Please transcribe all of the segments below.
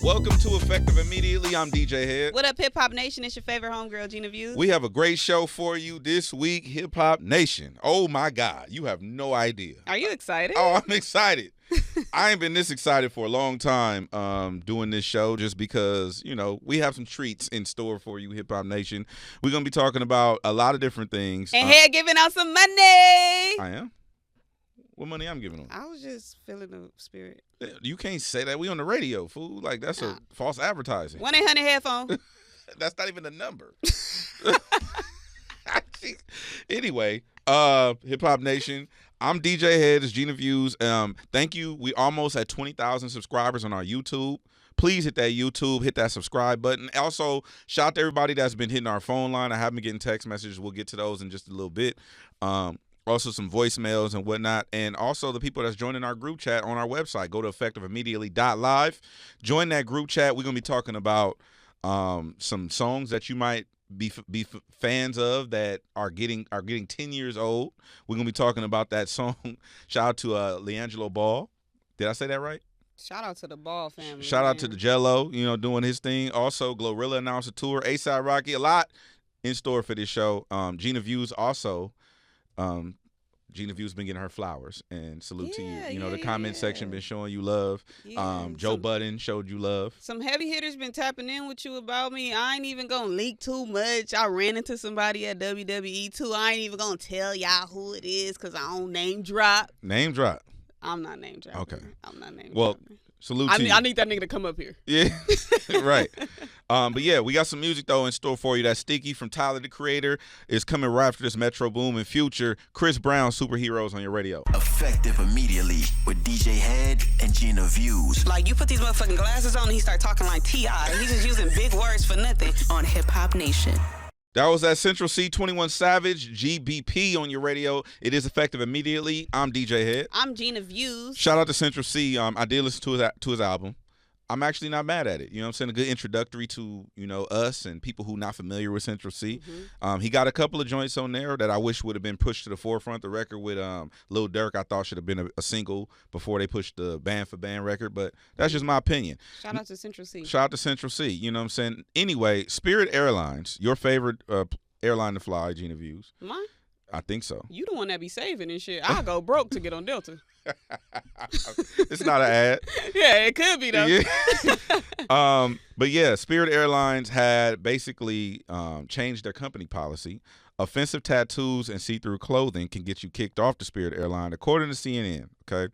Welcome to Effective Immediately. I'm DJ Hed. What up, Hip Hop Nation? It's your favorite homegirl, Gina Views. We have a great show for you this week, Hip Hop Nation. Oh my God, you have no idea. Are you excited? Oh, I'm excited. I ain't been this excited for a long time doing this show just because, you know, we have some treats in store for you, Hip Hop Nation. We're going to be talking about a lot of different things. And Hed giving out some money. I am? What money I'm giving them? I was just feeling the spirit. You can't say that. We on the radio, fool. Like, that's a false advertising. 1-800-HEADPHONE. That's not even the number. Anyway, Hip Hop Nation, I'm DJ Hed. It's Gina Views. Thank you. We almost at 20,000 subscribers on our YouTube. Please hit that YouTube, hit that subscribe button. Also, shout out to everybody that's been hitting our phone line. I have been getting text messages. We'll get to those in just a little bit. Also some voicemails and whatnot. And also the people that's joining our group chat on our website. Go to effectiveimmediately.live. Join that group chat. We're going to be talking about some songs that you might be fans of that are getting 10 years old. We're going to be talking about that song. Shout out to LeAngelo Ball. Did I say that right? Shout out to the Ball family. Shout out to the Jello, doing his thing. Also, Glorilla announced a tour. A$AP Rocky, a lot in store for this show. Gina Views also. Gina Views been getting her flowers, and salute to you. The comment section been showing you love. Joe Budden showed you love. Some heavy hitters been tapping in with you about me. I ain't even gonna leak too much. I ran into somebody at WWE too. I ain't even gonna tell y'all who it is because I don't name drop. Name drop. I'm not name dropping. Okay. I'm not name dropping. Well, salute to you. I need that nigga to come up here. Yeah, right. But yeah, we got some music though in store for you. That Sticky from Tyler the Creator is coming right after this Metro Boom and Future. Chris Brown, Superheroes on your radio. Effective Immediately with DJ Hed and Gina Views. Like, you put these motherfucking glasses on and he start talking like T.I. He's just using big words for nothing on Hip Hop Nation. That was that Central C, 21 Savage, GBP on your radio. It is Effective Immediately. I'm DJ Hed. I'm Gina Views. Shout out to Central C. I did listen to his album. I'm actually not mad at it. You know what I'm saying? A good introductory to, us and people who not familiar with Central C. Mm-hmm. He got a couple of joints on there that I wish would have been pushed to the forefront. The record with Lil Durk I thought should have been a single before they pushed the Band for Band record, but that's just my opinion. Shout out to Central C. Shout out to Central C. You know what I'm saying? Anyway, Spirit Airlines, your favorite airline to fly, Gina Views. Mine? I think so. You the one that be saving and shit. I'll go broke to get on Delta. It's not an ad. Yeah, it could be though. Yeah. But yeah, Spirit Airlines had basically changed their company policy. Offensive tattoos and see-through clothing can get you kicked off the Spirit Airline, according to CNN. Okay.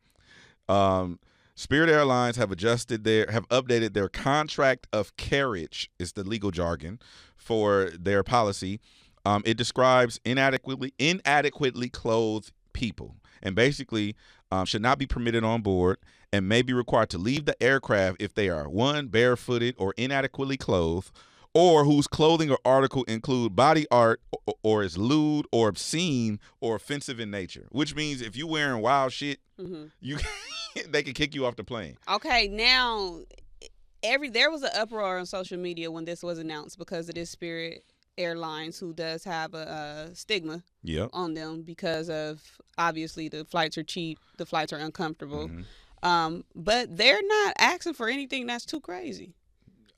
Spirit Airlines have updated their contract of carriage, is the legal jargon for their policy. It describes inadequately clothed people, and basically should not be permitted on board and may be required to leave the aircraft if they are, 1, barefooted or inadequately clothed, or whose clothing or article include body art or is lewd or obscene or offensive in nature. Which means if you wearing wild shit, they can kick you off the plane. Okay, now there was an uproar on social media when this was announced because of this Spirit Airlines, who does have a stigma on them because of, obviously, the flights are cheap, the flights are uncomfortable. Mm-hmm. But they're not asking for anything that's too crazy.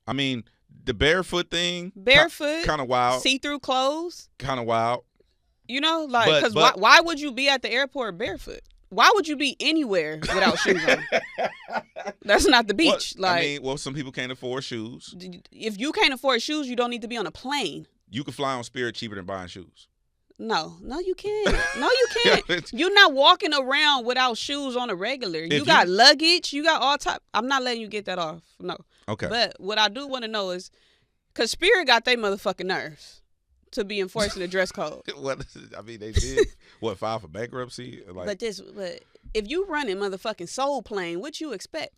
I mean, the barefoot thing, kind of wild. See-through clothes, kind of wild. Because why would you be at the airport barefoot? Why would you be anywhere without shoes on? That's not the beach. Some people can't afford shoes. If you can't afford shoes, you don't need to be on a plane. You can fly on Spirit cheaper than buying shoes. No, you can't. No, you can't. You're not walking around without shoes on a regular. You got luggage. You got all type. I'm not letting you get that off. No. Okay. But what I do want to know is, because Spirit got their motherfucking nerves to be enforcing the dress code. They did file for bankruptcy? But if you running motherfucking Soul Plane, what you expect?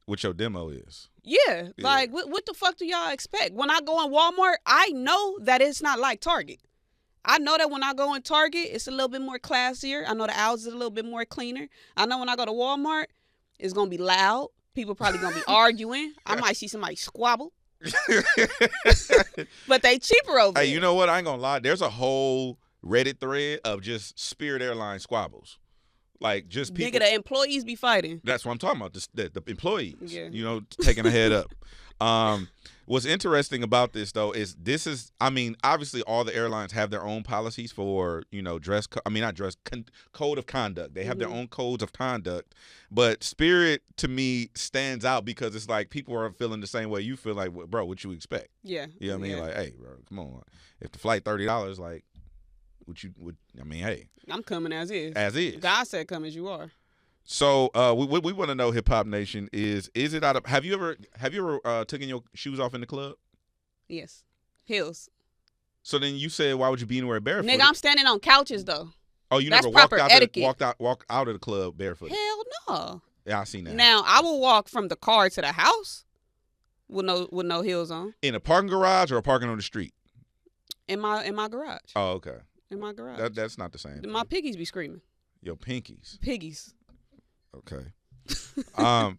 What your demo is. Yeah. Like, what the fuck do y'all expect? When I go in Walmart, I know that it's not like Target. I know that when I go in Target, it's a little bit more classier. I know the aisles is a little bit more cleaner. I know when I go to Walmart, it's going to be loud. People probably going to be arguing. I might see somebody squabble. But they cheaper over there. Hey, you know what? I ain't going to lie. There's a whole Reddit thread of just Spirit Airlines squabbles. Like just people. Nigga, the employees be fighting. That's what I'm talking about. The employees. Yeah. You know, taking a head up. What's interesting about this though is I mean, obviously all the airlines have their own policies for, you know, code of conduct. They have their own codes of conduct, but Spirit to me stands out because it's like people are feeling the same way you feel. Like, bro, what you expect? Yeah. You know what I mean? Like, hey, bro, come on. If the flight $30, like, hey, I'm coming as is. As is. God said, "Come as you are." So what we want to know, Hip Hop Nation, is it out of? Have you ever taken your shoes off in the club? Yes, heels. So then you said, why would you be anywhere barefoot? Nigga, I'm standing on couches though. Oh, you That's never walk out of the club barefoot? Hell no. Yeah, I seen that. Now I will walk from the car to the house with no heels on. In a parking garage or parking on the street? In my garage. Oh, okay. In my garage. That's not the same. My piggies be screaming. Your pinkies. Piggies. Okay.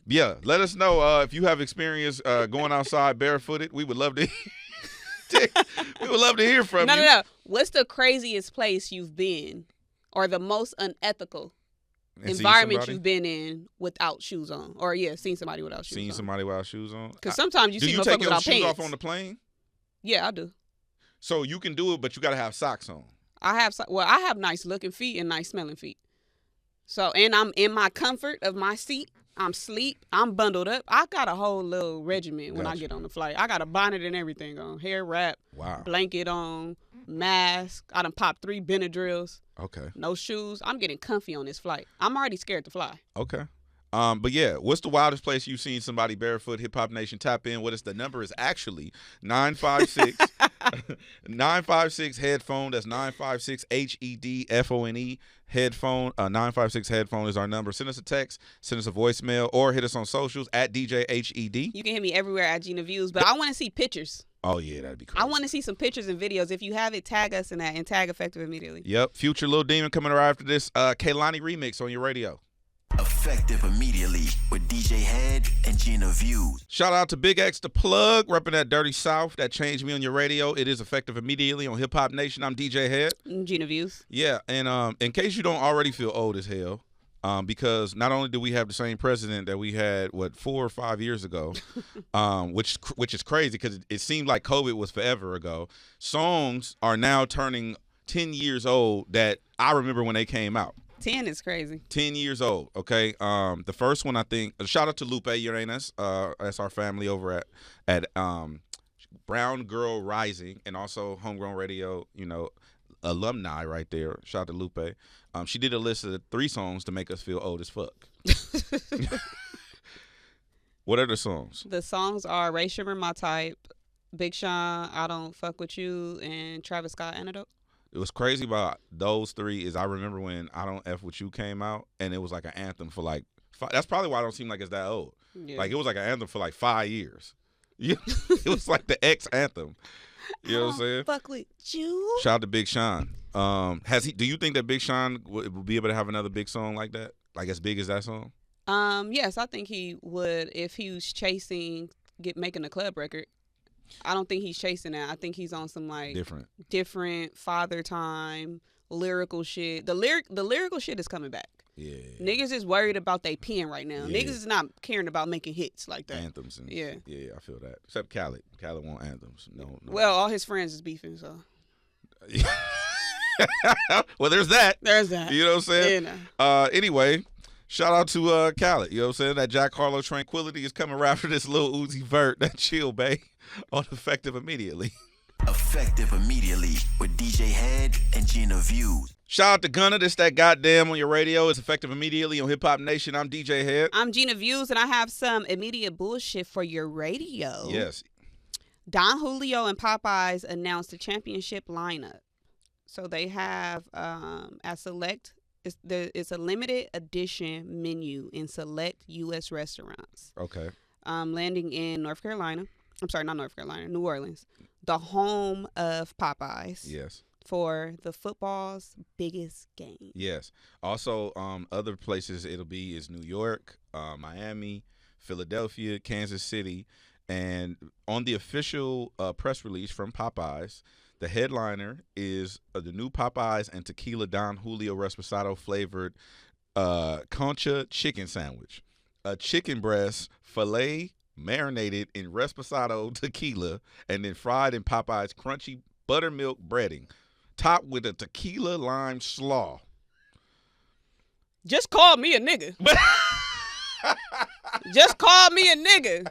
Yeah. Let us know if you have experience going outside barefooted. We would love to. We would love to hear from you. No. What's the craziest place you've been, or the most unethical environment you've been in without shoes on, or seen somebody without shoes on? Seen somebody without shoes on. Because sometimes you see motherfuckers without pants. Do you take your shoes off on the plane? Yeah, I do. So you can do it, but you got to have socks on. I have nice looking feet and nice smelling feet. So, and I'm in my comfort of my seat. I'm asleep. I'm bundled up. I got a whole little regimen when I get on the flight. I got a bonnet and everything on, hair wrap, blanket on, mask. I done popped 3 Benadryls. Okay. No shoes. I'm getting comfy on this flight. I'm already scared to fly. Okay. But yeah, what's the wildest place you've seen somebody barefoot? Hip Hop Nation, tap in. What is the number? Is actually 956 956 headphone. That's 956 HEDFONE headphone. 956 headphone is our number. Send us a text, send us a voicemail, or hit us on socials at DJ HED. You can hit me everywhere at Gina Views, but I want to see pictures. Oh yeah, that'd be crazy. I want to see some pictures and videos. If you have it, tag us in that and tag Effective immediately. Yep. Future Lil Demon coming right after this Kehlani remix on your radio. Effective immediately with DJ Hed and Gina Views. Shout out to Big X the Plug, repping that Dirty South. That changed me on your radio. It is effective immediately on Hip Hop Nation. I'm DJ Hed. Gina Views. Yeah, and in case you don't already feel old as hell, because not only do we have the same president that we had 4 or 5 years ago, which is crazy because it seemed like COVID was forever ago. Songs are now turning 10 years old that I remember when they came out. 10 is crazy. 10 years old, okay? The first one, I think, shout out to Lupe Uranus. That's our family over at Brown Girl Rising, and also Homegrown Radio, you know, alumni right there. Shout out to Lupe. She did a list of 3 songs to make us feel old as fuck. What are the songs? The songs are Ray Shimmer, My Type, Big Sean, I Don't Fuck With You, and Travis Scott, Antidote. It was crazy about those 3 is I remember when I Don't F With You came out, and it was like an anthem for like that's probably why I don't seem like it's that old. Yeah. Like it was like an anthem for like 5 years. It was like the X anthem. You know what I'm saying? Fuck with you. Shout out to Big Sean. Do you think that Big Sean would be able to have another big song like that? Like as big as that song? Yes, I think he would if he was chasing making a club record. I don't think he's chasing that. I think he's on some like different Father Time lyrical shit. The lyrical shit is coming back. Yeah. Niggas is worried about they pen right now. Yeah. Niggas is not caring about making hits like that. Anthems and yeah, I feel that. Except Khaled. Khaled want anthems. No. Well, all his friends is beefing, so. Well, there's that. There's that. You know what I'm saying? Yeah, anyway, shout out to Khaled. You know what I'm saying? That Jack Harlow Tranquility is coming right after this little Uzi Vert. That chill, babe. On Effective immediately. Effective immediately with DJ Hed and Gina Views. Shout out to Gunna. This that goddamn on your radio. It's Effective immediately on Hip Hop Nation. I'm DJ Hed. I'm Gina Views, and I have some immediate bullshit for your radio. Yes. Don Julio and Popeyes announced the championship lineup. So they have it's a limited edition menu in select U.S. restaurants. Okay. Landing in North Carolina. I'm sorry, not North Carolina, New Orleans, the home of Popeyes. Yes. For the football's biggest game. Yes. Also, other places it'll be is New York, Miami, Philadelphia, Kansas City, and on the official press release from Popeyes, the headliner is the new Popeyes and Tequila Don Julio Reposado flavored concha chicken sandwich, a chicken breast filet marinated in Reposado tequila and then fried in Popeyes crunchy buttermilk breading, topped with a tequila lime slaw. Just call me a nigga. Just call me a nigga.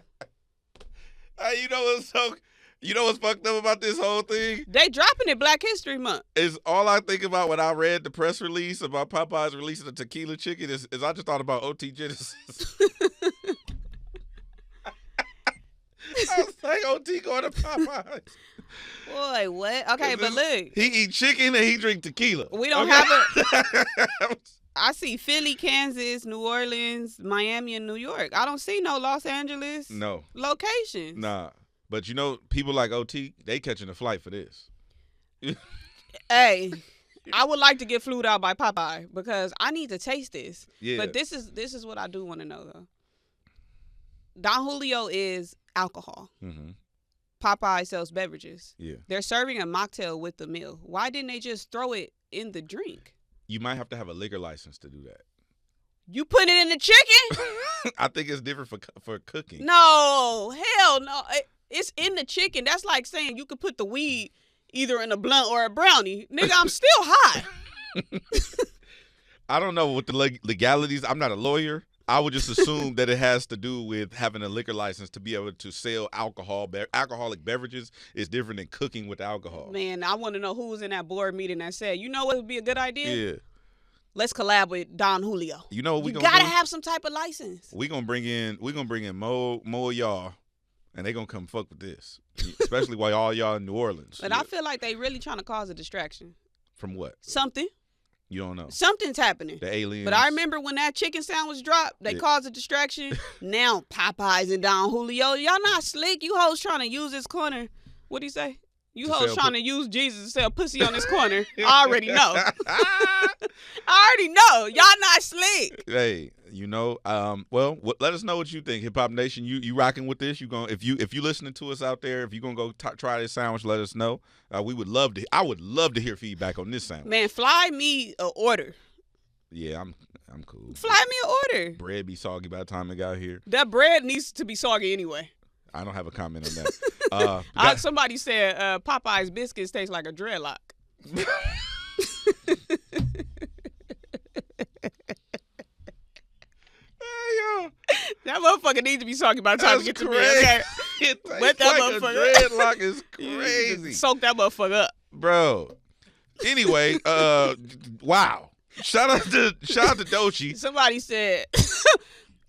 Hey, you know what's fucked up about this whole thing? They dropping it Black History Month. Is all I think about when I read the press release about Popeyes releasing the tequila chicken is I just thought about OT Genesis. I was like, OT going to Popeyes. Boy, what? Okay, but look. He eat chicken and he drink tequila. We don't have it. I see Philly, Kansas, New Orleans, Miami, and New York. I don't see no Los Angeles locations. Nah. But people like OT, they catching a flight for this. Hey, I would like to get flued out by Popeye because I need to taste this. Yeah. But this is what I do want to know though. Don Julio is alcohol. Mm-hmm. Popeye sells beverages. Yeah. They're serving a mocktail with the meal. Why didn't they just throw it in the drink? You might have to have a liquor license to do that. You put it in the chicken? I think it's different for cooking. No, hell no. It's in the chicken. That's like saying you could put the weed either in a blunt or a brownie. Nigga, I'm still high. I don't know what the legalities. I'm not a lawyer. I would just assume that it has to do with having a liquor license to be able to sell alcoholic beverages is different than cooking with alcohol. Man, I want to know who was in that board meeting that said, you know what would be a good idea? Yeah. Let's collab with Don Julio. You know what we gonna gotta do? have some type of license. We're gonna bring in more of y'all, and they gonna come fuck with this. Especially while all y'all in New Orleans. But I feel like they really trying to cause a distraction. From what? Something. You don't know. Something's happening. The aliens. But I remember when that chicken sandwich dropped, they caused a distraction. Now Popeyes and Don Julio. Y'all not slick. You hoes trying to use this corner. What'd he say? You hoes trying to use Jesus to sell pussy on this corner. I already know. I already know. Y'all not slick. Hey, let us know what you think. Hip Hop Nation, you rocking with this? You going if you listening to us out there, if you gonna go try this sandwich, let us know. I would love to hear feedback on this sandwich. Man, fly me an order. Yeah, I'm cool. Fly me an order. Bread be soggy by the time it got here. That bread needs to be soggy anyway. I don't have a comment on that. Somebody said Popeye's biscuits taste like a dreadlock. That motherfucker needs to be soggy by the time we get to me. Okay? But that like motherfucker. Dreadlock is crazy. Soak that motherfucker up, bro. Anyway, wow. Shout out to Doechii. Somebody said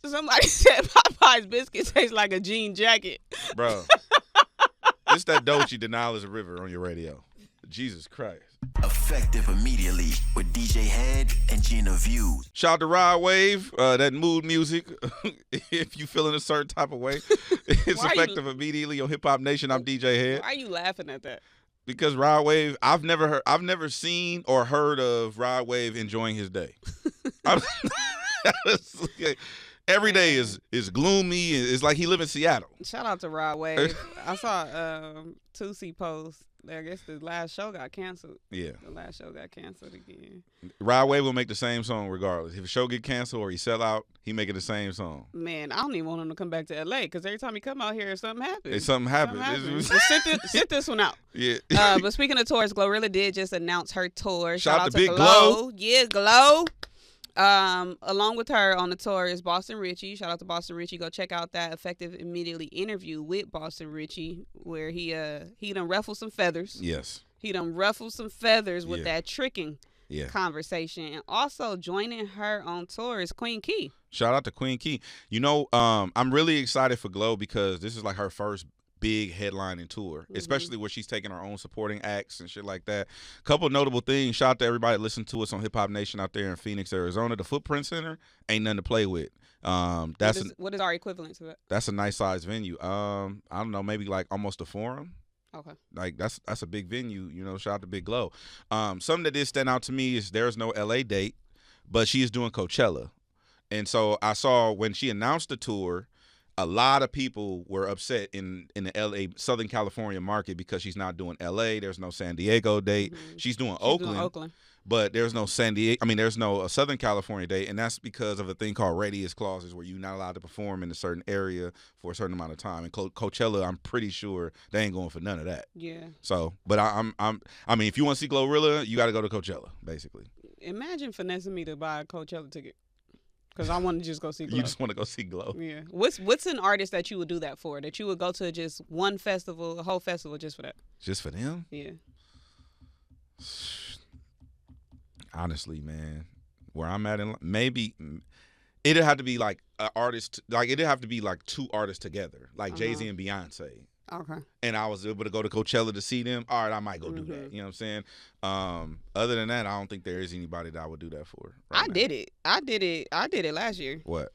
Popeye's biscuit tastes like a jean jacket. Bro. It's that Doechii Denial is a River on your radio. Jesus Christ. Effective immediately with DJ Hed and Gina Views. Shout out to Rod Wave, that mood music. If you feeling a certain type of way, it's effective immediately on Hip Hop Nation. I'm DJ Hed. Why are you laughing at that? Because Rod Wave, I've never seen or heard of Rod Wave enjoying his day. Every day is gloomy. It's like he live in Seattle. Shout out to Rod Wave. I saw Tootsie post. I guess the last show got canceled. Yeah. The last show got canceled again. Rod Wave will make the same song regardless. If a show get canceled or he sell out, he making the same song. Man, I don't even want him to come back to L.A. because every time he come out here, something happens. Something happens. Sit this one out. Yeah. But speaking of tours, Glorilla did just announce her tour. Shout out to Big Glow. Yeah, Glow. Along with her on the tour is Boston Richey. Shout out to Boston Richey. Go check out that Effective Immediately interview with Boston Richey where he done ruffled some feathers. Yes. He done ruffled some feathers with that tricking conversation. And also joining her on tour is Queen Key. Shout out to Queen Key. I'm really excited for Glow because this is like her first big headlining tour, especially where she's taking her own supporting acts and shit like that. Couple notable things. Shout out to everybody that listen to us on Hip Hop Nation out there in Phoenix, Arizona. The Footprint Center ain't nothing to play with. What is our equivalent to that? That's a nice size venue. I don't know, maybe like almost a Forum. Okay. Like that's a big venue. Shout out to Big Glow. Something that did stand out to me is there's no LA date, but she is doing Coachella, and so I saw when she announced the tour. a lot of people were upset in the LA, Southern California market because she's not doing LA. There's no San Diego date. Mm-hmm. She's doing Oakland. But there's no there's no Southern California date, and that's because of a thing called radius clauses where you're not allowed to perform in a certain area for a certain amount of time. And Coachella, I'm pretty sure they ain't going for none of that. Yeah. So, but I mean, if you want to see Glorilla, you got to go to Coachella, basically. Imagine finessing me to buy a Coachella ticket. Because I want to just go see Glow. You just want to go see Glow. Yeah. What's an artist that you would do that for? That you would go to just one festival, a whole festival just for that? Just for them? Yeah. Honestly, man, where I'm at, maybe it'd have to be like an artist, like it'd have to be like two artists together, like Jay-Z and Beyonce. Okay. And I was able to go to Coachella to see them. All right, I might go do that. You know what I'm saying? Other than that, I don't think there is anybody that I would do that for. I did it. I did it last year. What?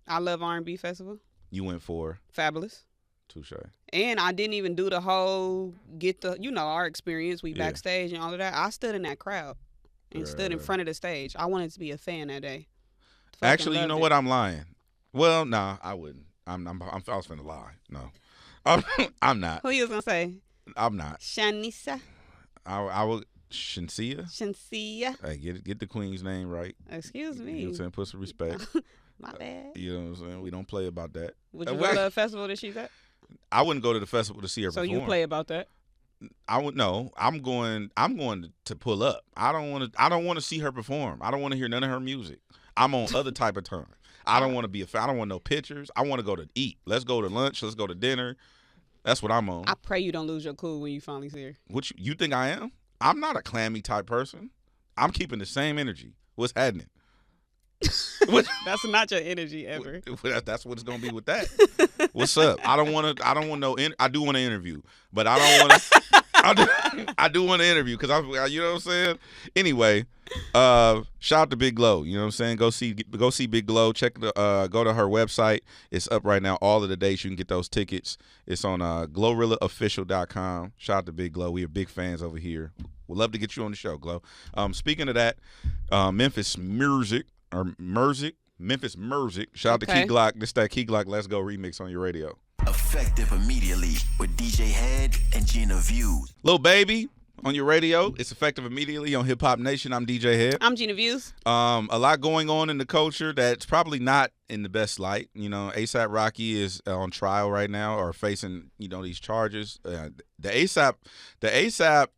I Love R&B Festival. You went for? Fabulous. Touche. And I didn't even do the whole our experience. We backstage and all of that. I stood in that crowd and stood in front of the stage. I wanted to be a fan that day. Actually, you know what? I'm lying. Well, nah, I wouldn't. I was finna lie. No. I'm not. Who you was gonna say? I'm not. Shanisa. I would. Shansia. Hey, get the queen's name right. Excuse me. You know what I'm saying? Put some respect. My bad. You know what I'm saying? We don't play about that. Would you go to a festival that she's at? I wouldn't go to the festival to see her perform. So you play about that? I would no. I'm going to pull up. I don't want to see her perform. I don't want to hear none of her music. I'm on other type of time. I don't want to be I don't want no pictures. I want to go to eat. Let's go to lunch. Let's go to dinner. That's what I'm on. I pray you don't lose your cool when you finally see her. What you think I am? I'm not a clammy type person. I'm keeping the same energy. What's happening? That's not your energy ever. That's what it's gonna be with that. What's up? I don't want no. I do want to interview, but I don't want to. I do want to interview because you know what I'm saying. Anyway, shout out to Big Glow. You know what I'm saying. Go see Big Glow. Go to her website. It's up right now. All of the dates you can get those tickets. It's on GlorillaOfficial.com. Shout out to Big Glow. We are big fans over here. We'd love to get you on the show, Glow. Speaking of that, Memphis Merzik. Shout out to Key Glock. This that Key Glock Let's Go remix on your radio. Effective immediately with DJ Hed and Gina Views. Lil Baby on your radio. It's effective immediately on Hip Hop Nation. I'm DJ Hed. I'm Gina Views. A lot going on in the culture that's probably not in the best light. You know, A$AP Rocky is on trial right now or facing, these charges. The A$AP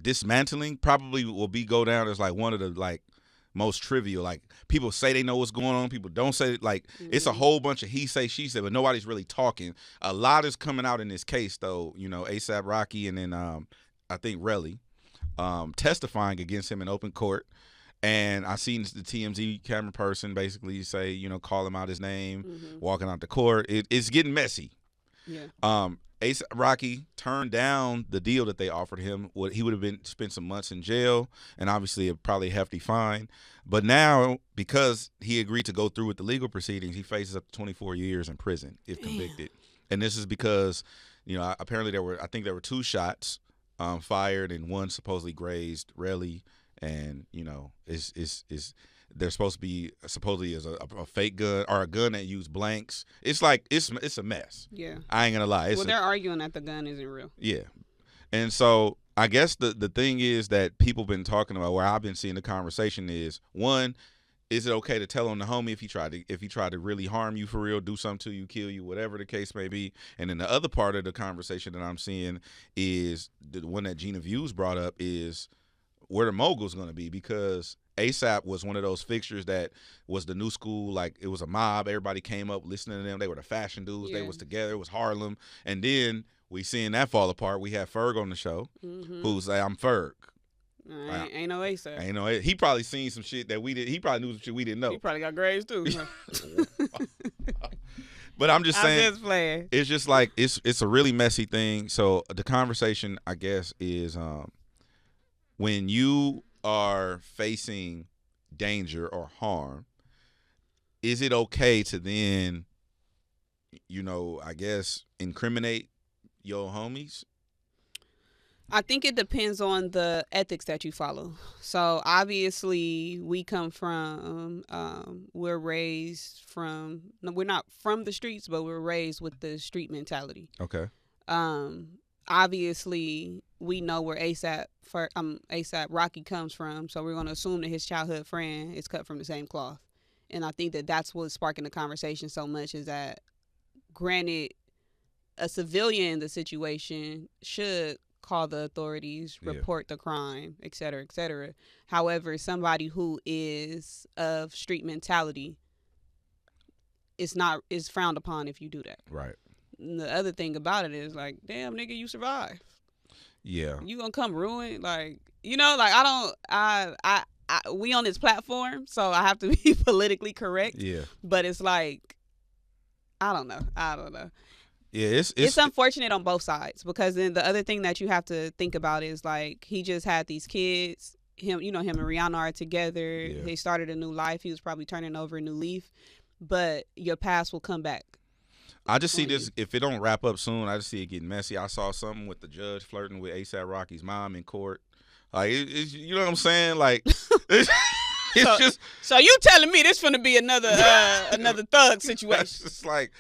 dismantling probably will go down as like one of the most trivial. Like people say they know what's going on, people don't say it. It's a whole bunch of he say she said, but nobody's really talking. A lot is coming out in this case though. A$AP Rocky and then I think Relly testifying against him in open court. And I seen the TMZ camera person basically say, call him out his name, walking out the court. It's getting messy. Yeah. A$AP Rocky turned down the deal that they offered him. He would have spent some months in jail and obviously probably a hefty fine. But now, because he agreed to go through with the legal proceedings, he faces up to 24 years in prison if convicted. And this is because, apparently there were 2 shots fired and one supposedly grazed Relly, and they're supposed to be supposedly as a fake gun or a gun that used blanks. It's it's a mess. Yeah, I ain't gonna lie. They're arguing that the gun isn't real. Yeah, and so I guess the thing is that people been talking about, where I've been seeing the conversation is, one, is it okay to tell on the homie if he tried to really harm you for real, do something to you, kill you, whatever the case may be? And then the other part of the conversation that I'm seeing is the one that Gina Views brought up is where the mogul's going to be, because A$AP was one of those fixtures that was the new school. Like, it was a mob. Everybody came up listening to them. They were the fashion dudes. They was together. It was Harlem. And then we seeing that fall apart. We had Ferg on the show, who's like, I'm Ferg. Ain't no A$AP. He probably seen some shit that we did. He probably knew some shit we didn't know. He probably got grades too. But I'm just saying, just playing. It's just like it's a really messy thing. So the conversation, I guess, is when you are facing danger or harm, is it okay to then, I guess, incriminate your homies? I think it depends on the ethics that you follow. So obviously we come from, we're not from the streets, but we're raised with the street mentality. Okay. Obviously we know where ASAP Rocky comes from, so we're going to assume that his childhood friend is cut from the same cloth. And I think that that's what's sparking the conversation so much, is that granted, a civilian in the situation should call the authorities, report the crime, et cetera, et cetera. However, somebody who is of street mentality is frowned upon if you do that. Right. And the other thing about it is like, damn nigga, you survived. Yeah. You gonna come ruin, like, like we on this platform, so I have to be politically correct. Yeah. But it's like, I don't know. Yeah, it's unfortunate on both sides, because then the other thing that you have to think about is like, he just had these kids. Him and Rihanna are together. Yeah. They started a new life. He was probably turning over a new leaf, but your past will come back. I just see this, if it don't wrap up soon, I just see it getting messy. I saw something with the judge flirting with A$AP Rocky's mom in court. Like, you know what I'm saying? Like, it's just. So you telling me this finna be another thug situation? It's just like.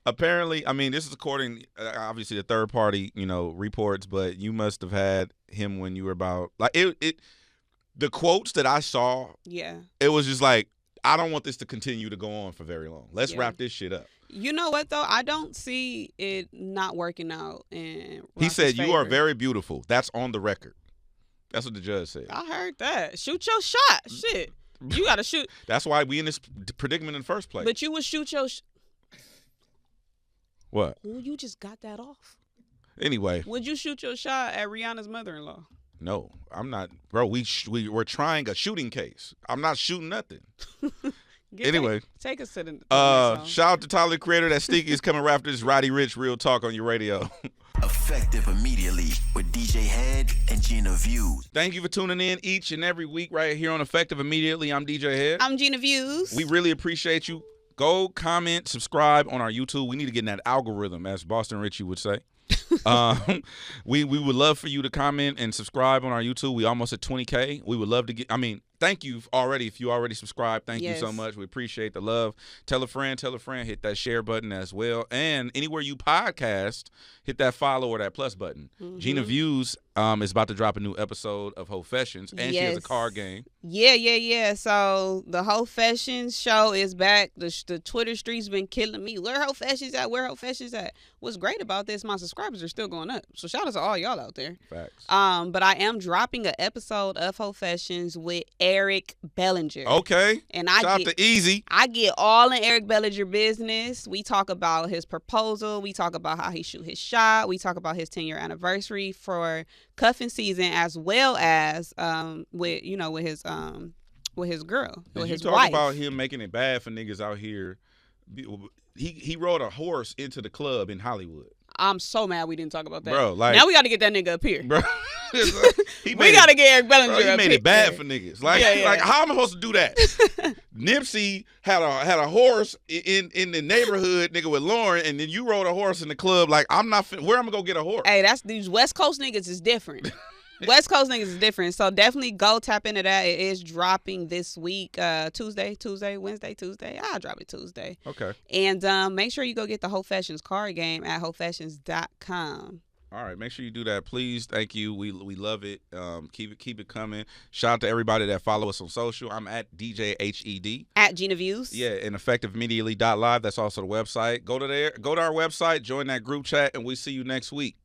Apparently, I mean, this is according, obviously, to third party, reports. But you must have had him when you were about the quotes that I saw. Yeah. It was just like, I don't want this to continue to go on for very long. Let's wrap this shit up. You know what though? I don't see it not working out. And he said, "You are very beautiful." That's on the record. That's what the judge said. I heard that. Shoot your shot. Shit. You gotta shoot. That's why we in this predicament in the first place. But you would shoot your. What? Well, you just got that off. Anyway. Would you shoot your shot at Rihanna's mother-in-law? No, I'm not. Bro, we're trying a shooting case. I'm not shooting nothing. Anyway. Take us to the shout out to Tyler, Creator. That Sneaky is coming right after this. Roddy Ricch, Real Talk on your radio. Effective immediately with DJ Hed and Gina Views. Thank you for tuning in each and every week right here on Effective Immediately. I'm DJ Hed. I'm Gina Views. We really appreciate you. Go comment, subscribe on our YouTube. We need to get in that algorithm, as Boston Richie would say. We would love for you to comment and subscribe on our YouTube. We almost at 20K. We would love to get. Thank you already if you already subscribed. Thank you so much. We appreciate the love. Tell a friend. Hit that share button as well. And anywhere you podcast, hit that follow or that plus button. Mm-hmm. Gina Views is about to drop a new episode of Hofessions, and she has a card game. Yeah. So the Hofessions show is back. The Twitter streets been killing me. Where Hofessions at? What's great about this, my subscribers are still going up. So shout out to all y'all out there. Facts. But I am dropping an episode of Hofessions with Eric Bellinger. Okay. And shout out to Easy. I get all in Eric Bellinger business. We talk about his proposal. We talk about how he shoot his shot. We talk about his 10-year anniversary for cuffing season, as well as with his girl, with his wife. You talk about him making it bad for niggas out here. He rode a horse into the club in Hollywood. I'm so mad we didn't talk about that. Bro, like, now we got to get that nigga up here. Bro, we got to get Eric Bellinger up here. He made it bad for niggas. Like, like how am I supposed to do that? Nipsey had a horse in the neighborhood, nigga, with Lauren, and then you rode a horse in the club. Like, where am I going to go get a horse? Hey, these West Coast niggas is different. West Coast niggas is different. So definitely go tap into that. It is dropping this week, Wednesday, Tuesday. I'll drop it Tuesday. Okay. And make sure you go get the Hofessions card game at hofessions.com. All right, make sure you do that, please. Thank you. We love it. Keep it coming. Shout out to everybody that follow us on social. I'm at DJ HED. At Gina Views. Yeah, and effectiveimmediately.live. That's also the website. Go to our website, join that group chat, and we see you next week.